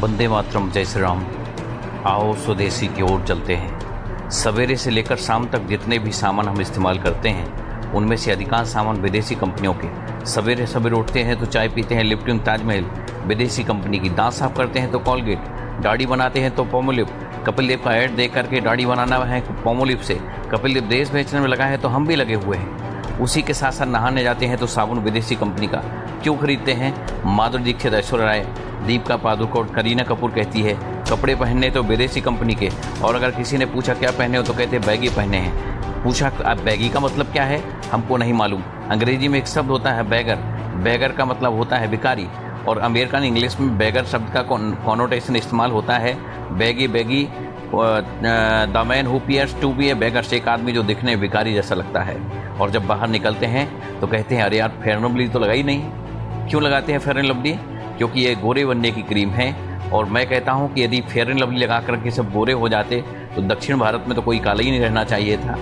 वंदे मातरम, जय श्री राम। आओ स्वदेशी की ओर चलते हैं। सवेरे से लेकर शाम तक जितने भी सामान हम इस्तेमाल करते हैं उनमें से अधिकांश सामान विदेशी कंपनियों के। सवेरे सवेरे उठते हैं तो चाय पीते हैं लिप्टन ताजमहल विदेशी कंपनी की, दांत साफ करते हैं तो कॉलगेट, दाढ़ी बनाते हैं तो पोमोलिप। कपिल देव का ऐड देख करके दाढ़ी बनाना है पोमोलिप से। कपिल देव देश बेचने में लगा है तो हम भी लगे हुए हैं। उसी के साथ साथ नहाने जाते हैं तो साबुन विदेशी कंपनी का क्यों खरीदते हैं? माधुरी दीक्षित, ऐश्वर्या राय, दीपिका पादुकोण, करीना कपूर कहती है कपड़े पहनने तो विदेशी कंपनी के, और अगर किसी ने पूछा क्या पहने हो तो कहते बैगी पहने हैं। पूछा अब बैगी का मतलब क्या है? हमको नहीं मालूम। अंग्रेजी में एक शब्द होता है बैगर, बैगर का मतलब होता है भिखारी, और अमेरिकन इंग्लिश में बैगर शब्द का कॉनोटेशन इस्तेमाल होता है baggy baggy the man who appears to be a beggar, एक आदमी जो दिखने भिखारी जैसा लगता है। और जब बाहर निकलते हैं तो कहते हैं अरे यार फेयर एंड लवली तो लगाई नहीं। क्यों लगाते हैं फेयर एंड लवली? क्योंकि ये गोरे बनने की क्रीम है। और मैं कहता हूँ कि यदि फेयर एंड लवली लगा करके सब गोरे हो जाते तो दक्षिण भारत में तो कोई काला ही नहीं रहना चाहिए था।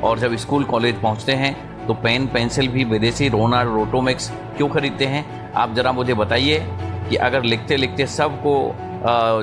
और जब स्कूल कॉलेज पहुँचते हैं तो पेन पेंसिल भी विदेशी रोना रोटोमिक्स क्यों खरीदते हैं? आप ज़रा मुझे बताइए कि अगर लिखते लिखते सबको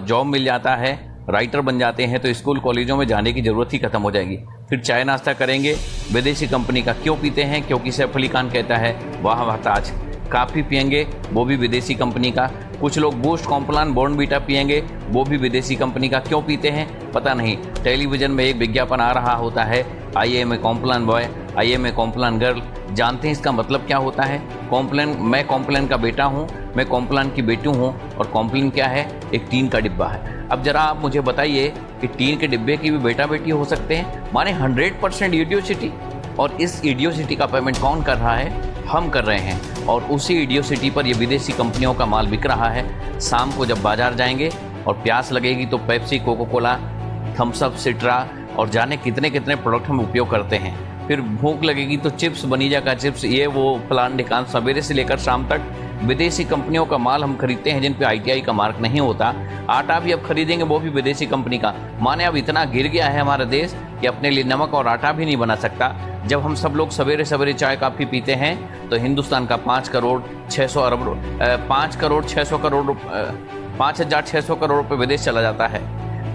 जॉब मिल जाता है, राइटर बन जाते हैं, तो स्कूल कॉलेजों में जाने की ज़रूरत ही खत्म हो जाएगी। फिर चाय नाश्ता करेंगे विदेशी कंपनी का क्यों पीते हैं? क्योंकि सैफ अली खान कहता है वाह वाह ताज। काफ़ी पियेंगे वो भी विदेशी कंपनी का। कुछ लोग बूस्ट, कॉम्प्लान, बॉर्नवीटा पियेंगे वो भी विदेशी कंपनी का। क्यों पीते हैं पता नहीं। टेलीविज़न में एक विज्ञापन आ रहा होता है I am a Complan boy, I am a Complan girl. जानते हैं इसका मतलब क्या होता है? कॉम्प्लान, मैं कॉम्प्लान का बेटा हूँ, मैं कॉम्प्लान की बेटी हूँ। और कॉम्प्लान क्या है? एक टीन का डिब्बा है। अब जरा आप मुझे बताइए कि टीन के डिब्बे की भी बेटा बेटी हो सकते हैं? माने 100% इडियोसिटी। और इस इडियोसिटी का पेमेंट कौन कर रहा है? हम कर रहे हैं। और उसी इडियोसिटी पर ये विदेशी कंपनियों का माल बिक रहा है। शाम को जब बाजार जाएंगे और प्यास लगेगी तो Pepsi, Coca Cola, Thums Up, Citra और जाने कितने कितने प्रोडक्ट हम उपयोग करते हैं। फिर भूख लगेगी तो चिप्स, बनीजा का चिप्स, ये वो फलान ढिकान, सवेरे से लेकर शाम तक विदेशी कंपनियों का माल हम खरीदते हैं जिन पे ITI का मार्क नहीं होता। आटा भी अब खरीदेंगे वो भी विदेशी कंपनी का। माने अब इतना गिर गया है हमारा देश कि अपने लिए नमक और आटा भी नहीं बना सकता। जब हम सब लोग सवेरे सवेरे चाय काफ़ी पीते हैं तो हिंदुस्तान का 5,600 करोड़ रुपये विदेश चला जाता है।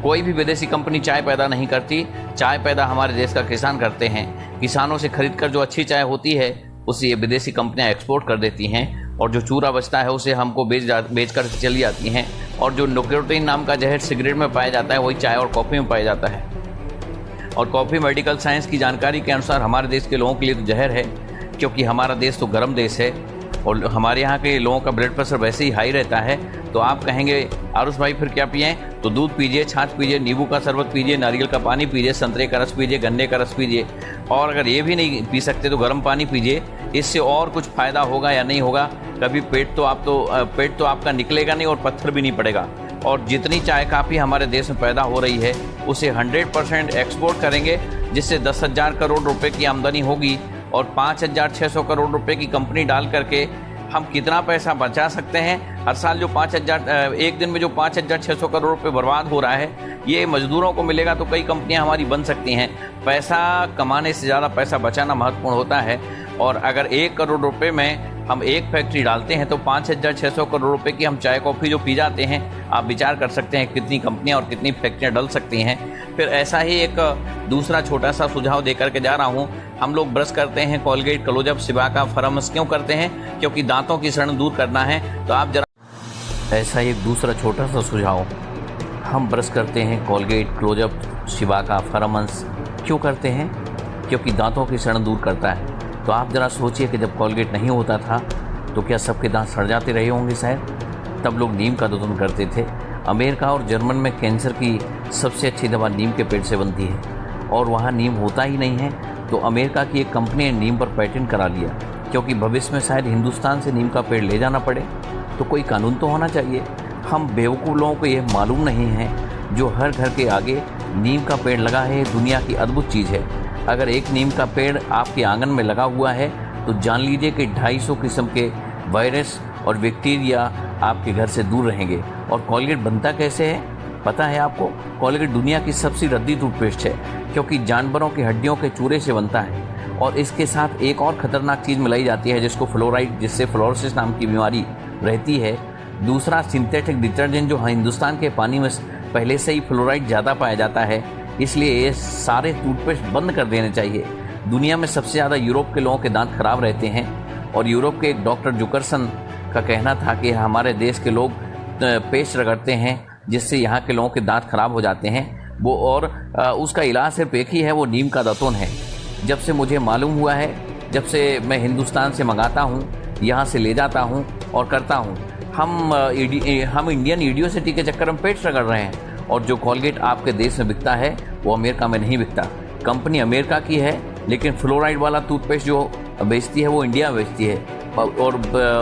कोई भी विदेशी कंपनी चाय पैदा नहीं करती। चाय पैदा हमारे देश का किसान करते हैं। किसानों से खरीद कर जो अच्छी चाय होती है उसे ये विदेशी कंपनियां एक्सपोर्ट कर देती हैं, और जो चूरा बचता है उसे हमको बेच कर चली जाती हैं। और जो निकोटीन नाम का जहर सिगरेट में पाया जाता है वही चाय और कॉफ़ी में पाया जाता है। और कॉफ़ी मेडिकल साइंस की जानकारी के अनुसार हमारे देश के लोगों के लिए तो जहर है, क्योंकि हमारा देश तो गर्म देश है और हमारे यहाँ के लोगों का ब्लड प्रेशर वैसे ही हाई रहता है। तो आप कहेंगे आरुष भाई फिर क्या पिएं? तो दूध पीजिए, छाछ पीजिए, नींबू का शरबत पीजिए, नारियल का पानी पीजिए, संतरे का रस पीजिए, गन्ने का रस पीजिए। और अगर ये भी नहीं पी सकते तो गर्म पानी पीजिए। इससे और कुछ फ़ायदा होगा या नहीं होगा? कभी पेट तो आपका निकलेगा नहीं और पत्थर भी नहीं पड़ेगा। और जितनी चाय काफ़ी हमारे देश में पैदा हो रही है उसे 100% एक्सपोर्ट करेंगे, जिससे 10,000 करोड़ रुपए की आमदनी होगी। और 5,600 करोड़ रुपए की कंपनी डाल करके हम कितना पैसा बचा सकते हैं? हर साल जो 5,000 एक दिन में जो 5,600 करोड़ रुपए बर्बाद हो रहा है, ये मजदूरों को मिलेगा तो कई कंपनियां हमारी बन सकती हैं। पैसा कमाने से ज़्यादा पैसा बचाना महत्वपूर्ण होता है। और अगर 1 करोड़ रुपए में हम एक फैक्ट्री डालते हैं तो 5,600 करोड़ रुपए की हम चाय कॉफ़ी जो पी जाते हैं, आप विचार कर सकते हैं कितनी कंपनियां और कितनी फैक्ट्रियां डल सकती हैं। फिर ऐसा ही एक दूसरा छोटा सा सुझाव दे करके जा रहा हूं। हम लोग ब्रश करते हैं कोलगेट, क्लोजअप, सिबाका, फरमस क्यों करते हैं? क्योंकि दांतों की सड़न दूर करना है। तो आप जरा ऐसा एक दूसरा छोटा सा सुझाव, हम ब्रश करते हैं कोलगेट, क्लोजअप, सिबाका, फरमस क्यों करते हैं? क्योंकि दांतों की सड़न दूर करता है। तो आप ज़रा सोचिए कि जब कोलगेट नहीं होता था तो क्या सबके दांत सड़ जाते रहे होंगे? शायद तब लोग नीम का दूधन करते थे। अमेरिका और जर्मन में कैंसर की सबसे अच्छी दवा नीम के पेड़ से बनती है, और वहाँ नीम होता ही नहीं है। तो अमेरिका की एक कंपनी ने नीम पर पेटेंट करा लिया, क्योंकि भविष्य में शायद हिंदुस्तान से नीम का पेड़ ले जाना पड़े। तो कोई कानून तो होना चाहिए। हम बेवकूफ़ लोगों को ये मालूम नहीं है जो हर घर के आगे नीम का पेड़ लगा है दुनिया की अद्भुत चीज़ है। अगर एक नीम का पेड़ आपके आंगन में लगा हुआ है तो जान लीजिए कि 250 किस्म के वायरस और बैक्टीरिया आपके घर से दूर रहेंगे। और कोलगेट बनता कैसे है पता है आपको? कोलगेट दुनिया की सबसे रद्दी टूथपेस्ट है, क्योंकि जानवरों की हड्डियों के चूरे से बनता है। और इसके साथ एक और ख़तरनाक चीज़ मिलाई जाती है जिसको फ्लोराइड, जिससे फ्लोरोसिस नाम की बीमारी रहती है। दूसरा, सिंथेटिक डिटर्जेंट जो हिंदुस्तान के पानी में पहले से ही फ्लोराइड ज़्यादा पाया जाता है, इसलिए ये सारे टूथपेस्ट बंद कर देने चाहिए। दुनिया में सबसे ज़्यादा यूरोप के लोगों के दांत खराब रहते हैं और यूरोप के एक डॉक्टर जुकरसन का कहना था कि हमारे देश के लोग पेस्ट रगड़ते हैं जिससे यहाँ के लोगों के दांत खराब हो जाते हैं वो, और उसका इलाज सिर्फ एक ही है, वो नीम का दातुन है। जब से मुझे मालूम हुआ है, जब से मैं हिंदुस्तान से मंगाता हूँ, यहाँ से ले जाता हूँ और करता हूँ, हम इंडियन इडियोसिटी के चक्कर में पेस्ट रगड़ रहे हैं। और जो कोलगेट आपके देश में बिकता है वो अमेरिका में नहीं बिकता। कंपनी अमेरिका की है लेकिन फ्लोराइड वाला टूथपेस्ट जो बेचती है वो इंडिया में बेचती है और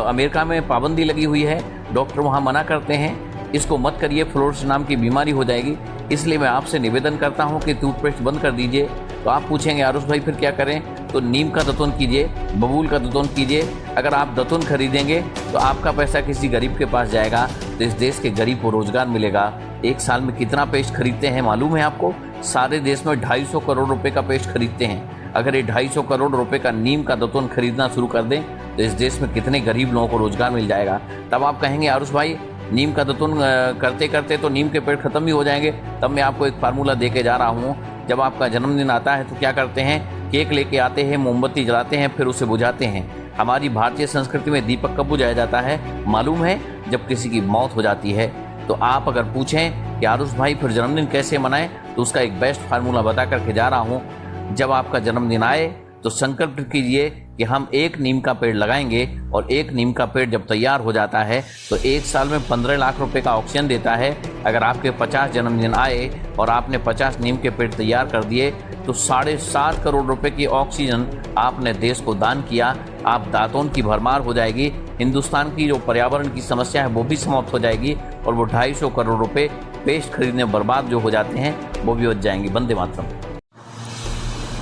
अमेरिका में पाबंदी लगी हुई है। डॉक्टर वहाँ मना करते हैं इसको मत करिए, फ्लोरिस नाम की बीमारी हो जाएगी। इसलिए मैं आपसे निवेदन करता हूँ कि टूथपेस्ट बंद कर दीजिए। तो आप पूछेंगे आरुष भाई फिर क्या करें? तो नीम का दातुन कीजिए, बबूल का दातुन कीजिए। अगर आप दातुन खरीदेंगे तो आपका पैसा किसी गरीब के पास जाएगा, तो इस देश के गरीब को रोजगार मिलेगा। एक साल में कितना पेस्ट खरीदते हैं मालूम है आपको? सारे देश में 250 करोड़ रुपए का पेस्ट खरीदते हैं। अगर ये 250 करोड़ रुपए का नीम का दातुन खरीदना शुरू कर दें तो इस देश में कितने गरीब लोगों को रोजगार मिल जाएगा। तब आप कहेंगे आरुष भाई नीम का दातुन करते करते तो नीम के पेड़ खत्म ही हो जाएंगे। तब मैं आपको एक फार्मूला दे के जा रहा हूँ। जब आपका जन्मदिन आता है तो क्या करते हैं? केक लेके आते हैं, मोमबत्ती जलाते हैं, फिर उसे बुझाते हैं। हमारी भारतीय संस्कृति में दीपक कब बुझाया जाता है मालूम है? जब किसी की मौत हो जाती है। तो आप अगर पूछें कि आरुष भाई फिर जन्मदिन कैसे मनाएं, तो उसका एक बेस्ट फार्मूला बता करके जा रहा हूँ। जब आपका जन्मदिन आए तो संकल्प कीजिए कि हम एक नीम का पेड़ लगाएंगे और एक नीम का पेड़ जब तैयार हो जाता है तो एक साल में 15 लाख रुपए का ऑक्सीजन देता है। अगर आपके 50 जन्मदिन आए और आपने 50 नीम के पेड़ तैयार कर दिए तो 7.5 करोड़ रुपए की ऑक्सीजन आपने देश को दान किया। आप दांतों की भरमार हो जाएगी। हिंदुस्तान की जो पर्यावरण की समस्या है वो भी समाप्त हो जाएगी और वो 250 करोड़ रुपए पेस्ट खरीदने बर्बाद जो हो जाते हैं वो भी बच जाएंगे। वंदे मातरम।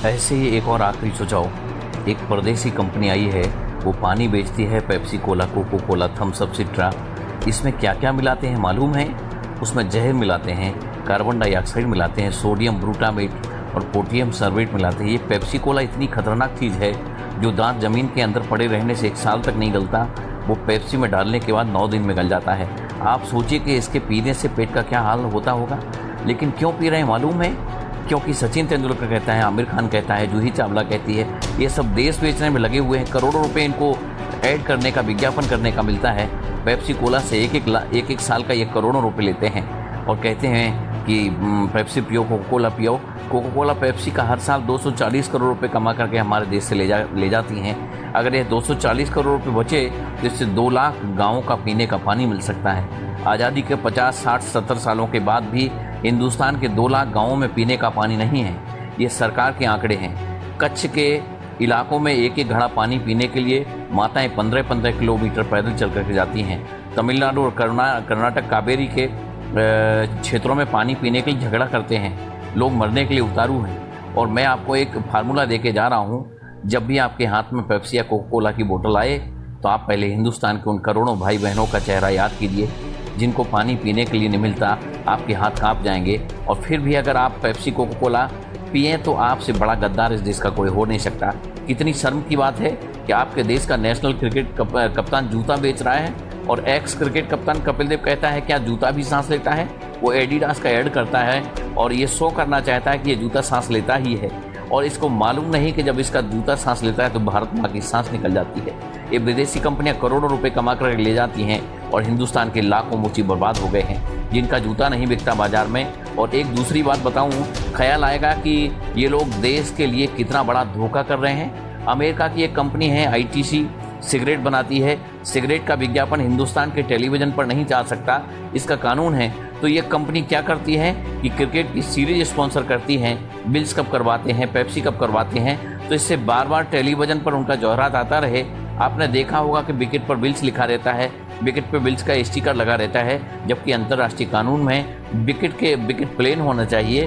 ऐसे ही एक और आखिरी सुझाव, एक परदेसी कंपनी आई है, वो पानी बेचती है, Pepsi Cola, Coca Cola, Thums Up, Citra. इसमें क्या क्या मिलाते हैं मालूम है? उसमें जहर मिलाते हैं, कार्बन डाइऑक्साइड मिलाते हैं, सोडियम ब्रूटामेट और पोटेशियम सर्वेट मिलाते हैं। ये पेप्सी कोला इतनी खतरनाक चीज़ है जो दांत ज़मीन के अंदर पड़े रहने से 1 साल तक नहीं गलता, वो पेप्सी में डालने के बाद 9 दिन में गल जाता है। आप सोचिए कि इसके पीने से पेट का क्या हाल होता होगा। लेकिन क्यों पी रहे हैं मालूम है? क्योंकि सचिन तेंदुलकर कहता है, आमिर खान कहता है, जूही चावला कहती है, ये सब देश बेचने में लगे हुए हैं। करोड़ों रुपए इनको ऐड करने का, विज्ञापन करने का मिलता है। पेप्सी कोला से एक साल का ये करोड़ों रुपए लेते हैं और कहते हैं कि पेप्सी पियो, कोको कोला पियो। कोको कोला पेप्सी का हर साल 240 करोड़ रुपए कमा करके हमारे देश से ले जाती हैं। अगर ये 240 करोड़ रुपए बचे तो इससे 2 लाख गाँवों का पीने का पानी मिल सकता है। आज़ादी के 50, 60, 70 सालों के बाद भी हिंदुस्तान के 2 लाख गाँवों में पीने का पानी नहीं है। ये सरकार के आंकड़े हैं। कच्छ के इलाकों में एक एक घड़ा पानी पीने के लिए माताएं 15-15 किलोमीटर पैदल चल करके जाती हैं। तमिलनाडु और कर्नाटक कावेरी के क्षेत्रों में पानी पीने के लिए झगड़ा करते हैं। लोग मरने के लिए उतारू हैं। और मैं आपको एक फार्मूला दे के जा रहा हूँ, जब भी आपके हाथ में पेप्सी या कोको कोला की बोतल आए तो आप पहले हिंदुस्तान के उन करोड़ों भाई बहनों का चेहरा याद कीजिए जिनको पानी पीने के लिए नहीं मिलता। आपके हाथ कांप जाएंगे। और फिर भी अगर आप पेप्सी कोको कोला पिए तो आपसे बड़ा गद्दार इस देश का कोई हो नहीं सकता। कितनी शर्म की बात है कि आपके देश का नेशनल क्रिकेट कप्तान जूता बेच रहा है और एक्स क्रिकेट कप्तान कपिल देव कहता है क्या जूता भी सांस लेता है। वो एडिडास का ऐड करता है और ये शो करना चाहता है कि ये जूता सांस लेता ही है, और इसको मालूम नहीं कि जब इसका जूता सांस लेता है तो भारत माँ की सांस निकल जाती है। ये विदेशी कंपनियां करोड़ों रुपए कमा कर ले जाती हैं और हिंदुस्तान के लाखों मोची बर्बाद हो गए हैं जिनका जूता नहीं बिकता बाजार में। और एक दूसरी बात बताऊं, ख्याल आएगा कि ये लोग देश के लिए कितना बड़ा धोखा कर रहे हैं। अमेरिका की एक कंपनी है ITC, सिगरेट बनाती है। सिगरेट का विज्ञापन हिंदुस्तान के टेलीविज़न पर नहीं जा सकता, इसका कानून है। तो ये कंपनी क्या करती है कि क्रिकेट की सीरीज स्पॉन्सर करती हैं। बिल्स कप करवाते हैं, पेप्सी कप करवाते हैं, तो इससे बार बार टेलीविज़न पर उनका जौहरात आता रहे। आपने देखा होगा कि विकेट पर बिल्स लिखा रहता है, विकेट पर बिल्स का स्टिकर लगा रहता है, जबकि अंतर्राष्ट्रीय कानून में विकेट प्लेन होना चाहिए।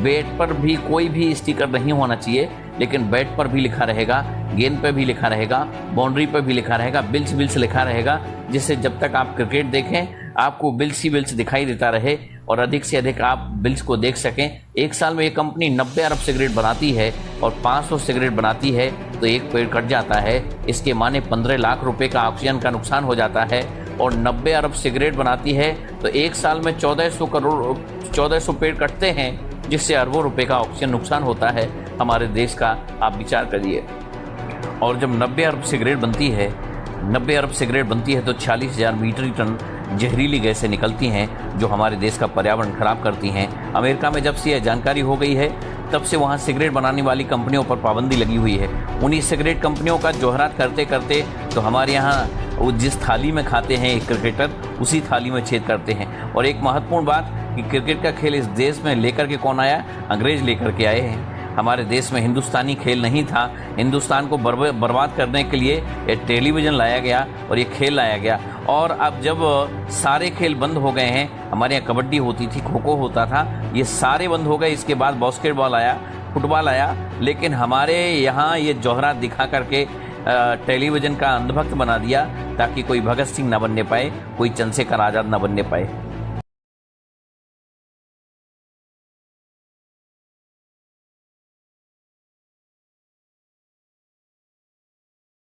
बैट पर भी कोई भी स्टिकर नहीं होना चाहिए, लेकिन बैट पर भी लिखा रहेगा, गेंद पर भी लिखा रहेगा, बाउंड्री पर भी लिखा रहेगा, बिल्स लिखा रहेगा, जिससे जब तक आप क्रिकेट देखें आपको बिल्स ही बिल्स दिखाई देता रहे और अधिक से अधिक आप बिल्स को देख सकें। एक साल में ये कंपनी 90 अरब सिगरेट बनाती है और 500 सिगरेट बनाती है तो एक पेड़ कट जाता है। इसके माने 15 लाख रुपए का ऑक्सीजन का नुकसान हो जाता है। और 90 अरब सिगरेट बनाती है तो एक साल में 1400 पेड़ कटते हैं, जिससे अरबों रुपए का ऑक्सीजन नुकसान होता है हमारे देश का। आप विचार करिए। और जब 90 अरब सिगरेट बनती है तो 40,000 मीट्रिक टन जहरीली गैसें निकलती हैं, जो हमारे देश का पर्यावरण खराब करती हैं। अमेरिका में जब से यह जानकारी हो गई है, तब से वहाँ सिगरेट बनाने वाली कंपनियों पर पाबंदी लगी हुई है। उन्हीं सिगरेट कंपनियों का जोहरात करते करते तो हमारे यहाँ वो जिस थाली में खाते हैं एक क्रिकेटर, उसी थाली में छेद करते हैं। और एक महत्वपूर्ण बात कि क्रिकेट का खेल इस देश में लेकर के कौन आया? अंग्रेज लेकर के आए हैं। हमारे देश में हिंदुस्तानी खेल नहीं था। हिंदुस्तान को बर्बाद करने के लिए ये टेलीविज़न लाया गया और ये खेल लाया गया। और अब जब सारे खेल बंद हो गए हैं, हमारे यहाँ कबड्डी होती थी, खो खो होता था, ये सारे बंद हो गए। इसके बाद बास्केटबॉल आया, फुटबॉल आया, लेकिन हमारे यहाँ ये जोहरात दिखा करके टेलीविज़न का अंधभक्त बना दिया, ताकि कोई भगत सिंह ना बनने पाए, कोई चंद्रशेखर आज़ाद ना बनने पाए।